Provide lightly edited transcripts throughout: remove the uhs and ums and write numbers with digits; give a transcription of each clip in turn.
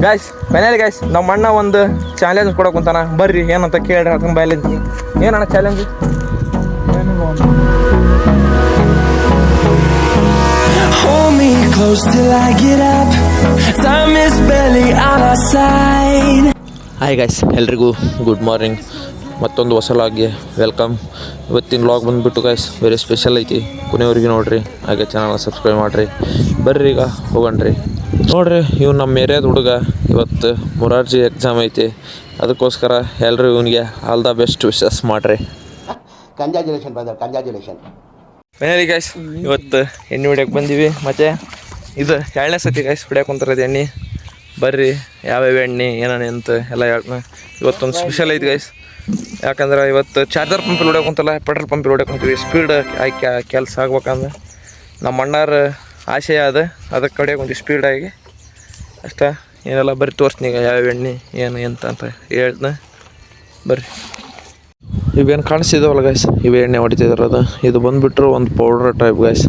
Guys finally guys ನಮ್ಮ ಅಣ್ಣ ಒಂದು ಚಾಲೆಂಜ್ ಕೊಡಕ್ಕೆ ಕುಂತಾನ. ಬರ್ರಿ ಏನಂತ ಕೇಳ್ರಿ ಅದನ್ನ ಬಾಯಲಿಂತ. ಏನಣ್ಣ challenge? Hold me close till I get up. Time is barely on our side. Hi guys, ಎಲ್ರಿಗೂ ಗುಡ್ ಮಾರ್ನಿಂಗ್. ಮತ್ತೊಂದು ಹೊಸ ಲಾಗ್ಗೆ ವೆಲ್ಕಮ್. ಇವತ್ತಿನ ಲಾಗ್ ಬಂದುಬಿಟ್ಟು ಗಾಯ್ಸ್ ವೆರಿ ಸ್ಪೆಷಲ್ ಐತಿ. ಕೊನೆಯವರೆಗೆ ನೋಡಿರಿ, ಹಾಗೆ ಚಾನಲ್ನ ಸಬ್ಸ್ಕ್ರೈಬ್ ಮಾಡಿರಿ. ಬರ್ರಿ ಈಗ ಹೋಗಣ್ರಿ. ನೋಡಿರಿ, ಇವ್ ನಮ್ಮ ಏರಿಯಾದ ಹುಡುಗ. ಇವತ್ತು ಮೊರಾರ್ಜಿ ಎಕ್ಸಾಮ್ ಐತಿ, ಅದಕ್ಕೋಸ್ಕರ ಎಲ್ಲರೂ ಇವನಿಗೆ ಆಲ್ ದ ಬೆಸ್ಟ್ ವಿಶಸ್ ಮಾಡಿರಿ. Congratulation brother, congratulation. Finally guys ಇವತ್ತು ಎಣ್ಣೆ ಹೊಡ್ಯಕ್ಕೆ ಬಂದೀವಿ. ಮತ್ತು ಇದು 2ನೇ ಸತಿ ಗಾಯ್ಸ್ ಹೊಡ್ಯಕ್ಕೆ ಕುಂತಾರದು ಎಣ್ಣೆ. ಬರ್ರಿ ಯಾವ್ಯಾವ ಎಣ್ಣೆ ಏನೇನು ಅಂತ ಎಲ್ಲ ಹೇಳ್ತೀನಿ. ಇವತ್ತೊಂದು ಸ್ಪೆಷಲ್ ಐತಿ ಗಾಯ್ಸ್. ಯಾಕಂದ್ರೆ ಇವತ್ತು ಚಾರ್ಜರ್ ಪಂಪಲ್ಲಿ ಹೊಡ್ಯಕ್ಕೆ ಕುಂತಲ್ಲ, ಪೆಟ್ರೋಲ್ ಪಂಪಲ್ಲಿ ಹೊಡ್ಯಕ್ಕೆ ಕುಂತೀವಿ. ಸ್ಪೀಡ್ ಆಕಿ ಕೆಲಸ ಆಗ್ಬೇಕಂದ್ರೆ ನಮ್ಮ ಅಣ್ಣಾರ ಆಸೆ ಅದ, ಅದಕ್ಕೆ ಹೊಡ್ಯಕ್ಕೆ ಕುಂತೀವಿ ಸ್ಪೀಡಾಗಿ ಅಷ್ಟೇ. ಏನೆಲ್ಲ ಬರ್ರಿ ತೋರಿಸ್ತೀನಿ ಈಗ ಯಾವ್ಯಾವ ಎಣ್ಣೆ ಏನು ಎಂತ ಅಂತ ಹೇಳ್ತೀನಿ. ಬರ್ರಿ. ಇವೇನು ಕಾಣಿಸ್ತಿದ್ದಾವಲ್ಲ ಗಾಯ್ಸ್, ಇವೇ ಎಣ್ಣೆ ಹೊಡಿತಿದಾರದು. ಇದು ಬಂದುಬಿಟ್ರು ಒಂದು ಪೌಡ್ರ್ ಟೈಪ್ ಗಾಯ್ಸ್.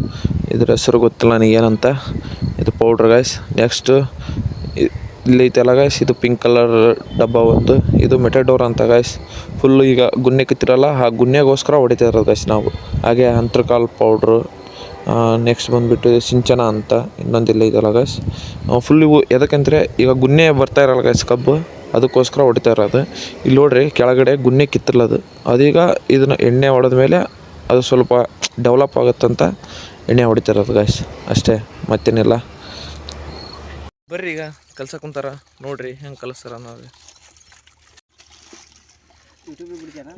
ಇದ್ರ ಹೆಸರು ಗೊತ್ತಿಲ್ಲ ನನಗೇನಂತ. ಇದು ಪೌಡ್ರ್ ಗಾಯ್ಸ್. ನೆಕ್ಸ್ಟು ಇಲ್ಲಿ ಐತೆಲ್ಲ ಗಾಯ್ಸ್, ಇದು ಪಿಂಕ್ ಕಲರ್ ಡಬ್ಬ ಒಂದು. ಇದು ಮೆಟಡೋರ್ ಅಂತ ಗಾಯ್ಸ್. ಫುಲ್ಲು ಈಗ ಗುನ್ನೆ ಕಿತ್ತಿರಲ್ಲ, ಆ ಗುನ್ನೆಗೋಸ್ಕರ ಹೊಡಿತಿರೋದು ಗಾಯ್ಸ್ ನಾವು. ಹಾಗೆ ಅಂತರ್ಕಾಲ್ ಪೌಡ್ರು. ನೆಕ್ಸ್ಟ್ ಬಂದುಬಿಟ್ಟು ಸಿಂಚನ ಅಂತ ಇನ್ನೊಂದಿಲ್ಲ ಇದೆಲ್ಲ ಗಾಯ್ಸ್. ಫುಲ್ ಇವು ಎದಕ್ಕಂದರೆ ಈಗ ಗುನ್ನೆ ಬರ್ತಾ ಇರಲ್ಲ ಗಾಯ್ಸ್ ಕಬ್ಬು, ಅದಕ್ಕೋಸ್ಕರ ಹೊಡಿತಾ ಇರೋದು. ಇಲ್ಲಿ ನೋಡ್ರಿ ಕೆಳಗಡೆ ಗುನ್ನೆ ಕಿತ್ತಿರಲ್ಲದು. ಅದೀಗ ಇದನ್ನು ಎಣ್ಣೆ ಹೊಡೆದ ಮೇಲೆ ಅದು ಸ್ವಲ್ಪ ಡೆವಲಪ್ ಆಗುತ್ತಂತ ಎಣ್ಣೆ ಹೊಡಿತಿರೋದು ಗಾಯ್ಸ್ ಅಷ್ಟೇ, ಮತ್ತೇನಿಲ್ಲ. ಬರ್ರಿ ಈಗ ಕಲ್ಸಕ್ಕೆ ಕುಂತಾರ, ನೋಡ್ರಿ ಹೆಂಗೆ ಕಲಿಸ್ತಾರ ಅನ್ನೋದು.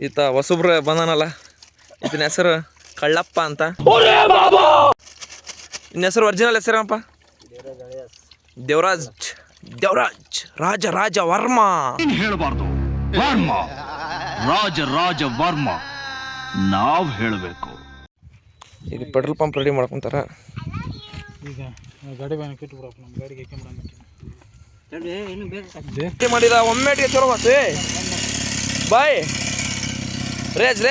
ಈತ ಹೊಸಬ್ರು ಬಂದಾನಲ್ಲ, ಇದನ್ನ ಹೆಸರು ಕಳ್ಳಪ್ಪ ಅಂತ. ಇನ್ನ ಹೆಸರು ಒರಿಜಿನಲ್ ಹೆಸರಪ್ಪ ದೇವರಾಜ್ ರಾಜ ವರ್ಮ. ಹೇಳಬಾರ್ದು, ವರ್ಮ ರಾಜ ವರ್ಮ ನಾವು ಹೇಳಬೇಕು. ಈಗ ಪೆಟ್ರೋಲ್ ಪಂಪ್ ರೆಡಿ ಮಾಡ್ಕೊಂತಾರ. ಈಗ ಗಾಡಿ ಬಾಯ್ ಕೆಟ್ಟು ನಮ್ಮ ಗಾಡಿಗೆ ಮಾಡಿದ ಒಮ್ಮೆಟಿಗೆ ಚಲೋ ಬರ್ತೀವಿ. ಬಾಯ್ ರೇಸ್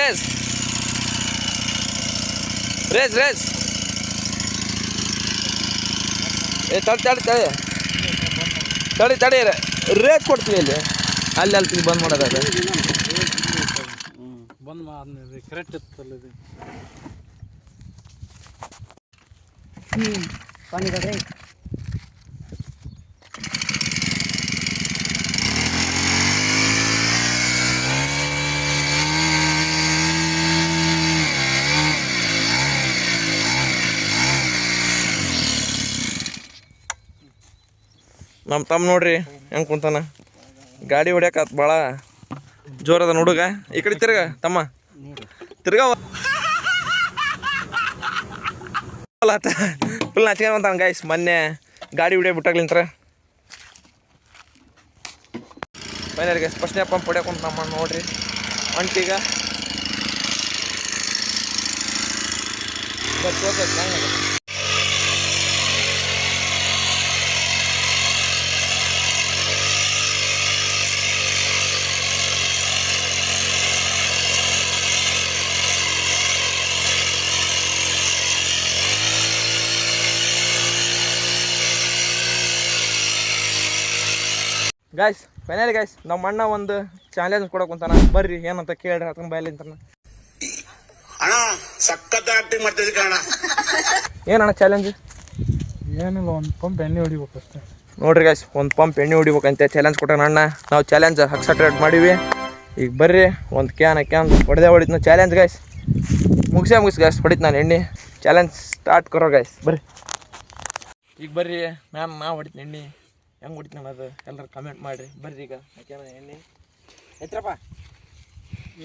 ಏ ತಡಿ ರೇಸ್ ಕೊಡ್ತೀವಿ ಇಲ್ಲಿ. ಅಲ್ಲಿ ಬಂದ್ ಮಾಡೋದಾಗ ಬಂದ್ ಮಾಡಿ ಕರೆಕ್ಟ್ ಇತ್ತಲ್ಲ ಇದು. ನಮ್ಮ ತಮ್ಮ ನೋಡ್ರಿ ಹೆಂಗೆ ಕುಂತಾನ. ಗಾಡಿ ಹೊಡ್ಯಾಕತ್ ಭಾಳ ಜೋರದ ಹುಡುಗ. ಈ ಕಡೆ ತಿರ್ಗ ತಮ್ಮ, ತಿರ್ಗ ಫುಲ್ ನಾಚ್ಕೊಂತಾನ ಗಾಯ್ಸ್. ಮೊನ್ನೆ ಗಾಡಿ ಹೊಡ್ಯಾ ಬಿಟ್ಟಾಗ್ಲಿಂತ್ರ ಫೈನಲ್ ಗಾಯ್ಸ್ ಫಸ್ಟ್ನೇ ಪಂಪ್ ಹೊಡ್ಯಾಕೊಂತ ನಮ್ಮ ನೋಡ್ರಿ ಅಂಟೀಗ ಗಾಯ್ಸ್ ಫೈನಲಿ ಗಾಯ್ಸ್ ನಮ್ಮ ಅಣ್ಣ ಒಂದು ಚಾಲೆಂಜ್ ಕೊಡಕ್ಕೆ ಕುಂತಾನ. ಬರ್ರಿ ಏನಂತ ಕೇಳ್ರಿ ಅದನ್ನ ಬಾಯಲಿಂತ. ಅಣ್ಣ ಸಖತ್ ಆಕ್ಟಿಂಗ್ ಮಾಡ್ತಿದ್ದೆ ಕಣ. ಏನಣ್ಣ ಚಾಲೆಂಜ್? ಏನಿಲ್ಲ, ಒಂದು ಪಂಪ್ ಎಣ್ಣೆ ಹೊಡಿಬೇಕು ಅಷ್ಟೇ. ನೋಡ್ರಿ ಗಾಯ್ಸ್, ಒಂದು ಪಂಪ್ ಎಣ್ಣೆ ಹೊಡಿಬೇಕಂತೆ ಚಾಲೆಂಜ್ ಕೊಟ್ಟಾನ ಅಣ್ಣ. ನಾವು ಚಾಲೆಂಜ್ ಅಕ್ಸೆಪ್ಟೆಡ್ ಮಾಡೀವಿ. ಈಗ ಬರ್ರಿ ಒಂದು ಕ್ಯಾನ್ ಹೊಡಿದ್ನ ಚಾಲೆಂಜ್ ಗಾಯ್ಸ್. ಮುಗಿಸಿ ಗಾಯ್ಸ್ ಹೊಡಿತು ನಾನು ಎಣ್ಣೆ. ಚಾಲೆಂಜ್ ಸ್ಟಾರ್ಟ್ ಕರೋ ಗಾಯ್ಸ್. ಬರ್ರಿ ಈಗ ಬರ್ರಿ ಮ್ಯಾಮ್, ನಾ ಹೊಡಿತೀನಿ ಎಣ್ಣೆ. ಹೆಂಗೆ ಹೊಡಿತೀನಿ ಅದು ಎಲ್ಲರೂ ಕಮೆಂಟ್ ಮಾಡಿರಿ. ಬರ್ರಿ ಈಗ ಯಾಕೆನ ಎಣ್ಣೆ ಎತ್ರಪ್ಪ.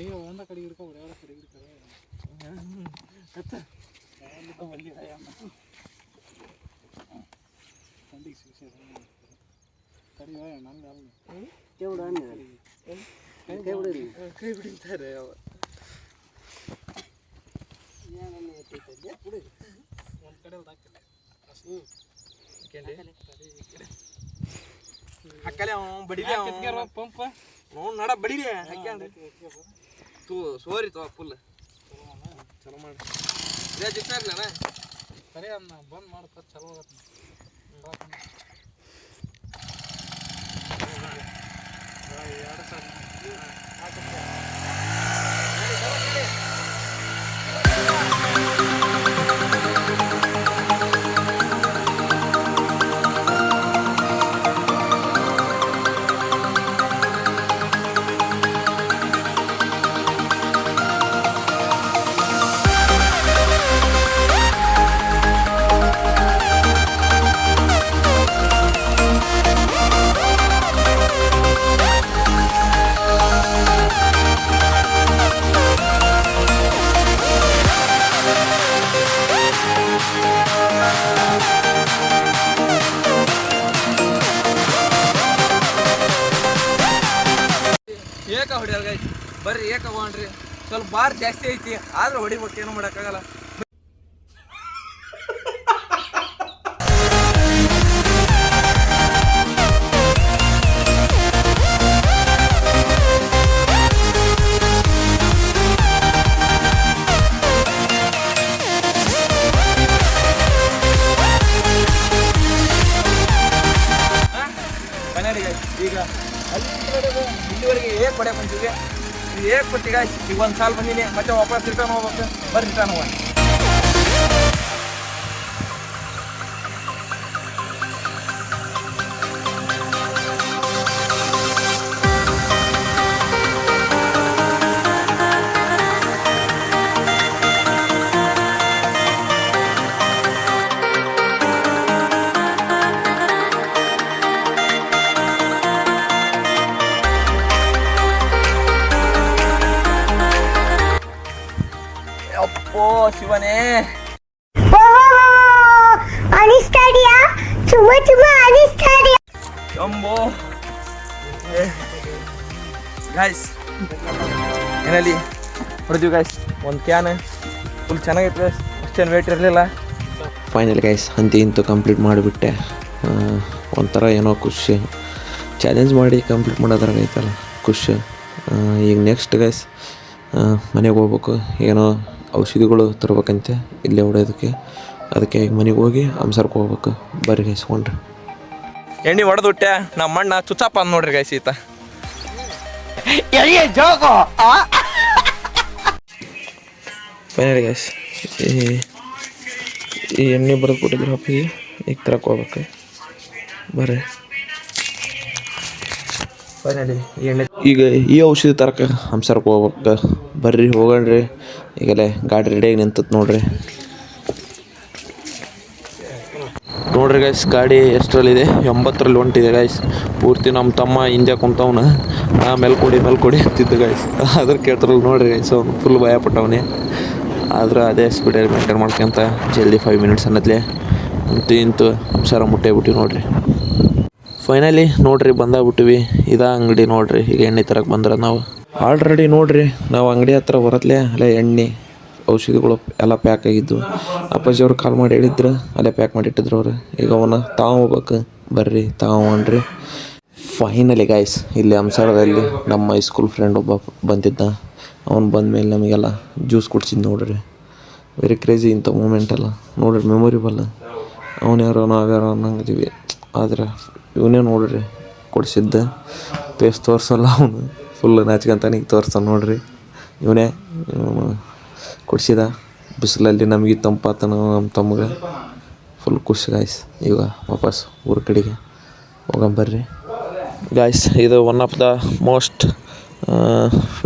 ಈಗ ಒಂದ ಕಡೆ ಇರ್ಕೋಬ್ರಿ, ಎರಡು ಕಡೆ ಇರ್ತಾರೆ. ಕೈ ಬಿಡಿತಾರೆ ಅವ. ಒಂದು ಕಡೆ ಹಾಕಲೆ ಬಡಿದೆ ಪಂಪ್ ನಡ ಬಡಿದೆ ಹಾಕ್ಯಾನ್ರಿ. ಸೋರಿ ತೋ ಫುಲ್ ಚಲೋ ಮಾಡಿ ಇರ್ಲಣ್ಣ. ಸರಿ ಅನ್ನ ಬಂದ್ ಮಾಡ್ತಾರೆ, ಚಲೋ ಆಗತ್ತೆ. ಬರ್ರಿ ಏಕಾಗೋಣ್ರಿ. ಸ್ವಲ್ಪ ಬಾರ್ ಜಾಸ್ತಿ ಐತಿ ಆದ್ರೆ ಹೊಡಿಬೇಕು, ಏನು ಮಾಡೋಕ್ಕಾಗಲ್ಲ. ಈಗ ಇಲ್ಲಿವರೆಗೆ ಹೇಗೆ ಹೊಡ್ಯಾಕ ಬಂತೀವಿ, ಹೇಗೆ ಕೊಟ್ಟಿಗ ಈಗ ಒಂದು ಸಾಲ ಬಂದೀನಿ, ಮತ್ತೆ ವಾಪಸ್ ರಿಟರ್ನ್ ಹೋಗ್ಬೇಕು. ಬರ್ರಿ ರಿಟರ್ನ್ ಹೋಗೋಣ. ಅಪ್ಪೋ ಶಿವನೇ, ಅನಿಸ್ತಾಡಿಯಾ? ತುಂಬಾ ಅನಿಸ್ತಾಡಿಯಾ? ಅಂಬೋ ಗಾಯ್ಸ್, ಏನಲ್ಲಿ ಹೊಡೆದಿವಿ ಗಾಯ್ಸ್. ಒಂದು ಕ್ಯಾನ್ ಫುಲ್ ಚೆನ್ನಾಗಿತ್ತು ಗಾಯ್ಸ್, ಅಷ್ಟೇನು ವೇಟ್ ಇರಲಿಲ್ಲ. ಫೈನಲ್ ಗೈಸ್ ಅಂತೆ ಇಂತೂ ಕಂಪ್ಲೀಟ್ ಮಾಡಿಬಿಟ್ಟೆ. ಒಂಥರ ಏನೋ ಖುಷಿ, ಚಾಲೆಂಜ್ ಮಾಡಿ ಕಂಪ್ಲೀಟ್ ಮಾಡೋದ್ರಾಗ ಐತಲ್ಲ ಖುಷಿ. ಈಗ ನೆಕ್ಸ್ಟ್ ಗೈಸ್ ಮನೆಗೆ ಹೋಗ್ಬೇಕು, ಏನೋ ಔಷಧಿಗಳು ತರ್ಬೇಕಂತೆ ಇಲ್ಲೇ ಹೊಡೆಯೋದಕ್ಕೆ. ಅದಕ್ಕೆ ಈಗ ಮನೆಗೆ ಹೋಗಿ ಅಂಸರ್ಗೆ ಹೋಗ್ಬೇಕು. ಬರ್ರಿ ಗೈಸ್ ಹೊಂಡ್ರಿ. ಎಣ್ಣೆ ಹೊಡೆದುಟ್ಟೆ, ನಮ್ಮ ಮಣ್ಣ ಚುಚ್ಚಪ್ಪ ಅಂದ್ ನೋಡ್ರಿ ಗಾಯ್ಸ್ ಈತ. ಫೈನಲ್ ಗೈಸ್ ಈ ಎಣ್ಣೆ ಬರೆದು ಕೊಟ್ಟಿದ್ರು ಹಪ್ಪಿಗೆ, ಈಗ ತರಕ್ಕೆ ಹೋಗ್ಬೇಕು. ಬರ್ರಿ ಫೈನಲಿ ಈ ಎಣ್ಣೆ ಈಗ ಈ ಔಷಧಿ ತರಕ್ಕೆ ಹಂಸರ್ಗೆ ಹೋಗ್ಬೇಕು. ಬರ್ರಿ ಹೋಗಣ್ರಿ. ಈಗಲೇ ಗಾಡಿ ರೆಡಿಯಾಗಿ ನಿಂತತ್ ನೋಡ್ರಿ. ನೋಡ್ರಿ ಗೈಸ್ ಗಾಡಿ ಎಷ್ಟರಲ್ಲಿದೆ, 80ರಲ್ಲಿ ಹೊಂಟಿದೆ ಗೈಸ್. ಪೂರ್ತಿ ನಮ್ಮ ತಮ್ಮ ಹಿಂದೆ ಕುಂತವನು, ಮೇಲ್ಕೊಡಿ ಅಂತಿದ್ದ ಗೈಸ್. ಅದ್ರ ಕೇಳ್ತಾರಲ್ಲ ನೋಡ್ರಿ ಗೈಸ್, ಅವ್ನು ಫುಲ್ ಭಯಪಟ್ಟವನೇ. ಆದ್ರೆ ಅದೇ ಸ್ಪೀಡಲ್ಲಿ ಮೇಂಟೈನ್ ಮಾಡ್ಕೊಂತ ಜಲ್ದಿ 5 ಮಿನಿಟ್ಸ್ ಅನ್ನತ್ಲೆ ಇಂತು ಹಂಸರ ಮುಟ್ಟೇಬಿಟ್ಟು ನೋಡ್ರಿ. ಫೈನಲಿ ನೋಡ್ರಿ ಬಂದಾಗ್ಬಿಟ್ಟಿವಿ. ಇದಾ ಅಂಗಡಿ ನೋಡ್ರಿ. ಈಗ ಎಣ್ಣೆ ತರಕ್ಕೆ ಬಂದ್ರೆ ನಾವು ಆಲ್ರೆಡಿ ನೋಡ್ರಿ, ನಾವು ಅಂಗಡಿ ಹತ್ರ ಬರತ್ಲೆ ಅಲ್ಲೇ ಎಣ್ಣೆ ಔಷಧಿಗಳು ಎಲ್ಲ ಪ್ಯಾಕ್ ಆಗಿದ್ದು. ಅಪ್ಪಾಜಿಯವ್ರು ಕಾಲ್ ಮಾಡಿ ಹೇಳಿದ್ರು, ಅಲ್ಲೇ ಪ್ಯಾಕ್ ಮಾಡಿಟ್ಟಿದ್ರು ಅವ್ರು. ಈಗ ಅವನ್ನ ತಾವು ಹೋಗ್ಬೇಕು. ಬರ್ರಿ ತಾವನ್ರಿ. ಫೈನಲಿ ಗಾಯ್ಸ್ ಇಲ್ಲಿ ಅಂಸಾರದಲ್ಲಿ ನಮ್ಮ ಹೈಸ್ಕೂಲ್ ಫ್ರೆಂಡ್ ಒಬ್ಬ ಬಂದಿದ್ದ. ಅವ್ನು ಬಂದಮೇಲೆ ನಮಗೆಲ್ಲ ಜ್ಯೂಸ್ ಕುಡ್ಸಿದ್ದು ನೋಡ್ರಿ. ವೆರಿ ಕ್ರೇಜಿ ಇಂಥ ಮೂಮೆಂಟೆಲ್ಲ ನೋಡ್ರಿ, ಮೆಮೊರಿಬಲ್. ಅವನ್ಯಾರೋ ನಾವ್ಯಾರೋ ಅನ್ನಂಗಿದ್ದೀವಿ, ಆದ್ರೆ ಇವನೇ ನೋಡ್ರಿ ಕೊಡಿಸಿದ್ದ. ಪೇಸ್ ತೋರಿಸಲ್ಲ ಅವನು, ಫುಲ್ ನಾಚ್ಕೊಂತಾನೆ ಈಗ ತೋರಿಸ್ತಾನೆ ನೋಡ್ರಿ. ಇವನೇ ಕೊಡಿಸಿದ. ಬಿಸಿಲಲ್ಲಿ ನಮಗೆ ತಂಪಾತನ ನಮ್ಮ ತಮ್ಮಗೆ. ಫುಲ್ ಖುಷಿ ಗಾಯ್ಸ್. ಈಗ ವಾಪಸ್ ಊರ ಕಡೆಗೆ ಹೋಗಂಬರ್ರಿ ಗಾಯ್ಸ್. ಇದು one of the most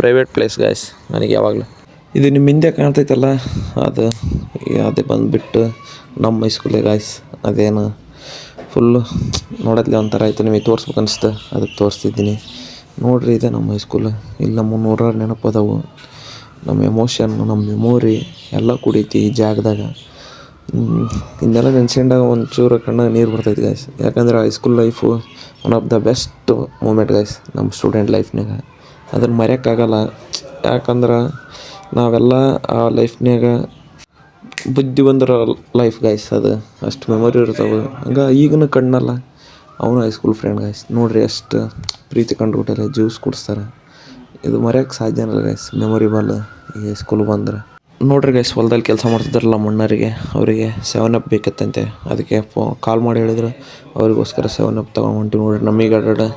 private place guys ನನಗೆ ಯಾವಾಗಲೂ. ಇದು ನಿಮ್ಮ ಹಿಂದೆ ಕಾಣ್ತೈತಲ್ಲ, ಅದೇ ಬಂದುಬಿಟ್ಟು ನಮ್ಮ ಹೈಸ್ಕೂಲೇ ಗಾಯ್ಸ್. ಅದೇನು ಫುಲ್ಲು ನೋಡತ್ಲೆ ಒಂಥರ ಆಯಿತು, ನಿಮಗೆ ತೋರಿಸ್ಬೇಕು ಅನಿಸ್ತು, ಅದಕ್ಕೆ ತೋರಿಸ್ತಿದ್ದೀನಿ ನೋಡ್ರಿ. ಇದೆ ನಮ್ಮ ಹೈಸ್ಕೂಲ್. ಇಲ್ಲಿ ನಮ್ಮ 100 ನೆನಪದವು. ನಮ್ಮ ಎಮೋಷನ್, ನಮ್ಮ ಮೆಮೊರಿ ಎಲ್ಲ ಕುಡೀತಿ ಈ ಜಾಗದಾಗ. ಇನ್ನೆಲ್ಲ ನೆನ್ಸ್ಕೊಂಡಾಗ ಒಂಚೂರು ಕಣ್ಣಾಗ ನೀರು ಬರ್ತೈತೆ ಗಾಯ್ಸ್. ಯಾಕಂದ್ರೆ high school life one of the best moment guys ನಮ್ಮ ಸ್ಟೂಡೆಂಟ್ ಲೈಫ್ನಾಗ. ಅದನ್ನು ಮರೆಯೋಕ್ಕಾಗಲ್ಲ. ಯಾಕಂದ್ರೆ ನಾವೆಲ್ಲ ಆ ಲೈಫ್ನಾಗ ಬುದ್ಧಿ ಬಂದಿರೋ ಲೈಫ್ ಗಾಯ್ಸ್. ಅದು ಅಷ್ಟು ಮೆಮೊರಿ ಇರ್ತಾವೆ. ಹಂಗೆ ಈಗಲೂ ಕಣ್ಣಲ್ಲ ಅವನು ಹೈಸ್ಕೂಲ್ ಫ್ರೆಂಡ್ ಗಾಯ್ಸ್. ನೋಡ್ರಿ ಎಷ್ಟು ಪ್ರೀತಿ ಕಂಡುಬಿಟ್ಟಲ್ಲ, ಜ್ಯೂಸ್ ಕುಡಿಸ್ತಾರೆ. ಇದು ಮರೆಯೋಕ್ಕೆ ಸಾಧ್ಯನಲ್ಲ ಗೈಸ್, ಮೆಮೊರಿಬಲ್ ಈ ಸ್ಕೂಲ್ ಬಂದ್ರೆ. ನೋಡ್ರಿ ಗೈಸ್ ಹೊಲದಲ್ಲಿ ಕೆಲಸ ಮಾಡ್ತಿದ್ರಲ್ಲ ಮಣ್ಣರಿಗೆ, ಅವರಿಗೆ 7 ಅಪ್ ಬೇಕಿತ್ತಂತೆ. ಅದಕ್ಕೆ ಕಾಲ್ ಮಾಡಿ ಹೇಳಿದ್ರು, ಅವ್ರಿಗೋಸ್ಕರ 7 ಅಪ್ ತೊಗೊಂಡು ಹೊಂಟಿವಿ ನೋಡ್ರಿ. ನಮಗೆ 2,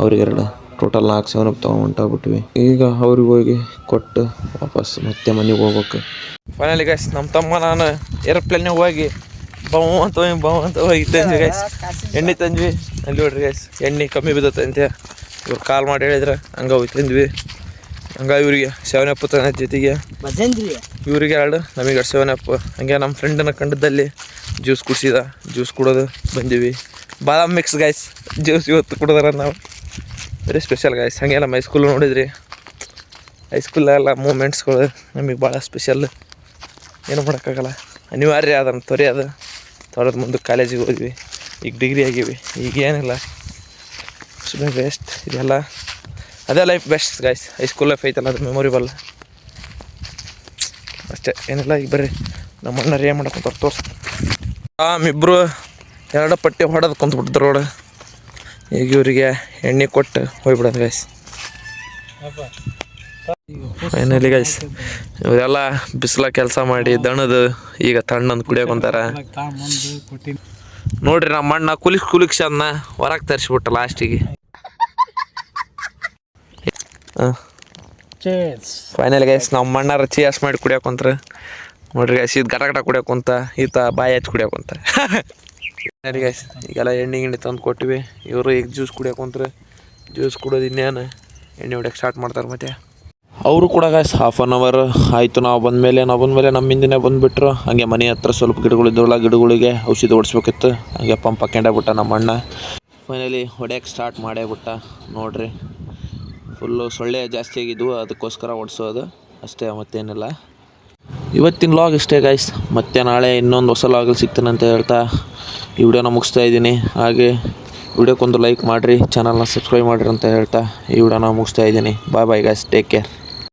ಅವ್ರಿಗೆ 2, ಟೋಟಲ್ 4 7 ಅಪ್ ತೊಗೊಂಡು ಹೊಂಟೋಗ್ಬಿಟ್ವಿ. ಈಗ ಅವ್ರಿಗೆ ಹೋಗಿ ಕೊಟ್ಟು ವಾಪಸ್ ಮತ್ತೆ ಮನೆಗೆ ಹೋಗ್ಬೇಕು. ಫೈನಲಿ ಗೈಸ್ ನಮ್ಮ ತಮ್ಮ ನಾನು ಏರೋಪ್ಲೇನ್ಯಾಗ ಹೋಗಿ ಬಾವು ಅಂತ ಹೋಗಿ ತಂದ್ವಿ ಗೈಸ್. ಎಣ್ಣೆ ತಂದ್ವಿ. ಅಲ್ಲಿ ನೋಡ್ರಿ ಗೈಸ್ ಎಣ್ಣೆ ಕಮ್ಮಿ ಬಿದ್ದತ್ತಂತೆ. ಇವ್ರು ಕಾಲ್ ಮಾಡಿ ಹೇಳಿದ್ರೆ ಹಂಗೆ ಹೋಗಿ ತಂದ್ವಿ. ಹಂಗೆ ಇವರಿಗೆ 7 ಅಪ್ ತಂದ ಜೊತೆಗೆ ಇವ್ರಿಗೆ 2, ನಮಗೆ 7 ಅಪ್. ಹಂಗೆ ನಮ್ಮ ಫ್ರೆಂಡನ್ನ ಕಂಡದಲ್ಲಿ ಜ್ಯೂಸ್ ಕುಡಿಸಿದ. ಜ್ಯೂಸ್ ಕುಡೋದು ಬಂದೀವಿ. ಬಾದಾಮ್ ಮಿಕ್ಸ್ ಗಾಯ್ಸ್ ಜ್ಯೂಸ್ ಇವತ್ತು ಕುಡಿದಾರ ನಾವು. Very special guys. ಹಾಗೆ ನಮ್ಮ ಹೈಸ್ಕೂಲ್ ನೋಡಿದ್ರಿ, ಹೈಸ್ಕೂಲೆಲ್ಲ ಮೂಮೆಂಟ್ಸ್ಗಳು ನಮಗೆ ಭಾಳ ಸ್ಪೆಷಲ್. ಏನು ಮಾಡೋಕ್ಕಾಗಲ್ಲ, ಅನಿವಾರ್ಯ ಅದನ್ನು ತೊರೆದು ಮುಂದೆ ಕಾಲೇಜಿಗೆ ಹೋದ್ವಿ. ಈಗ ಡಿಗ್ರಿ ಆಗೀವಿ. ಈಗ ಏನಿಲ್ಲ, ಸುಮ್ಮನೆ ವೇಸ್ಟ್ ಇದೆಲ್ಲ. ಅದೇ life best guys. High school life ಐತಲ್ಲ ಅದು ಮೆಮೊರಿಬಲ್ ಅಷ್ಟೇ, ಏನಿಲ್ಲ. ಈಗ ಬರ್ರಿ ನಮ್ಮ ಅಣ್ಣರು ಏನು ಮಾಡಕ್ಕೆ ತೋರ್ಸಿ. ಇಬ್ಬರು 2 ಪಟ್ಟಿ ಹೊಡೆದು ಕುಂತ್ಬಿಟ್ಟಿದ್ರು ನೋಡು. ಈಗ ಇವರಿಗೆ ಎಣ್ಣೆ ಕೊಟ್ಟು ಹೋಗ್ಬಿಡೋದು ಗಾಯ್ಸ್. ಫೈನಲಿ ಗೈಸ್ ಇವರೆಲ್ಲ ಬಿಸಿಲ ಕೆಲಸ ಮಾಡಿ ದಣದು ಈಗ ತಣ್ಣಂದು ಕುಡಿಯೋಕೊಂತಾರ ನೋಡ್ರಿ. ನಮ್ಮ ಅಣ್ಣ ಕುಲಿಕ್ಸ್ ಅದನ್ನ ಹೊರಗೆ ತರಿಸ್ಬಿಟ್ಟ ಲಾಸ್ಟಿಗೆ. ಫೈನಲ್ ಗೈಸ್ ನಮ್ಮ ಅಣ್ಣಾರ ಚೇಸ್ ಮಾಡಿ ಕುಡಿಯೋಕೊಂತಾರೆ ನೋಡ್ರಿ ಗೈಸ್. ಇದು ಗಟ ಕುಡಿಯೋಕೊಂತ ಈತ ಬಾಯಿ ಹಚ್ಚಿ ಕುಡಿಯೋಕೊಂತ. ಫೈನಲಿ ಗೈಸ್ ಈಗೆಲ್ಲ ಎಣ್ಣೆ ತಂದು ಕೊಟ್ಟಿವಿ. ಇವರು ಈಗ ಜ್ಯೂಸ್ ಕುಡಿಯೋಕೊಂತಾರೆ. ಜ್ಯೂಸ್ ಕುಡಿಯೋದು ಇನ್ನೇನು ಎಣ್ಣೆ ಹೊಡ್ಯಕ್ಕೆ ಸ್ಟಾರ್ಟ್ ಮಾಡ್ತಾರೆ. ಮತ್ತೆ ಅವರು ಕೂಡ ಗಾಯ್ಸ್ 1/2 hour ಆಯಿತು ನಾವು ಬಂದಮೇಲೆ ನಮ್ಮ ಹಿಂದಿನೇ ಬಂದುಬಿಟ್ರು. ಹಾಗೆ ಮನೆ ಹತ್ರ ಸ್ವಲ್ಪ ಗಿಡಗಳಿದ್ದವಲ್ಲ, ಗಿಡಗಳಿಗೆ ಔಷಧಿ ಹೊಡಿಸ್ಬೇಕಿತ್ತು. ಹಾಗೆ ಪಂಪ್ ಹಾಕ್ಕೊಂಡೇ ಬಿಟ್ಟ ನಮ್ಮ ಅಣ್ಣ. ಫೈನಲಿ ಹೊಡ್ಯಕ್ಕೆ ಸ್ಟಾರ್ಟ್ ಮಾಡೇ ಬಿಟ್ಟ ನೋಡ್ರಿ. ಫುಲ್ಲು ಸೊಳ್ಳೆ ಜಾಸ್ತಿ ಆಗಿದ್ವು, ಅದಕ್ಕೋಸ್ಕರ ಹೊಡ್ಸೋದು ಅಷ್ಟೇ, ಮತ್ತೇನಿಲ್ಲ. ಇವತ್ತಿನ ಲಾಗ್ ಇಷ್ಟೇ ಗಾಯ್ಸ್. ಮತ್ತೆ ನಾಳೆ ಇನ್ನೊಂದು ಹೊಸ ಲಾಗಲ್ಲಿ ಸಿಗ್ತಾನೆ ಅಂತ ಹೇಳ್ತಾ ಈ ವಿಡಿಯೋನ ಮುಗಿಸ್ತಾ ಇದ್ದೀನಿ. ಹಾಗೆ ವಿಡಿಯೋಕ್ಕೊಂದು ಲೈಕ್ ಮಾಡಿರಿ, ಚಾನಲ್ನ ಸಬ್ಸ್ಕ್ರೈಬ್ ಮಾಡಿರಿ ಅಂತ ಹೇಳ್ತಾ ಈ ವಿಡಿಯೋನ ಮುಗಿಸ್ತಾ ಇದ್ದೀನಿ. Bye guys, take care.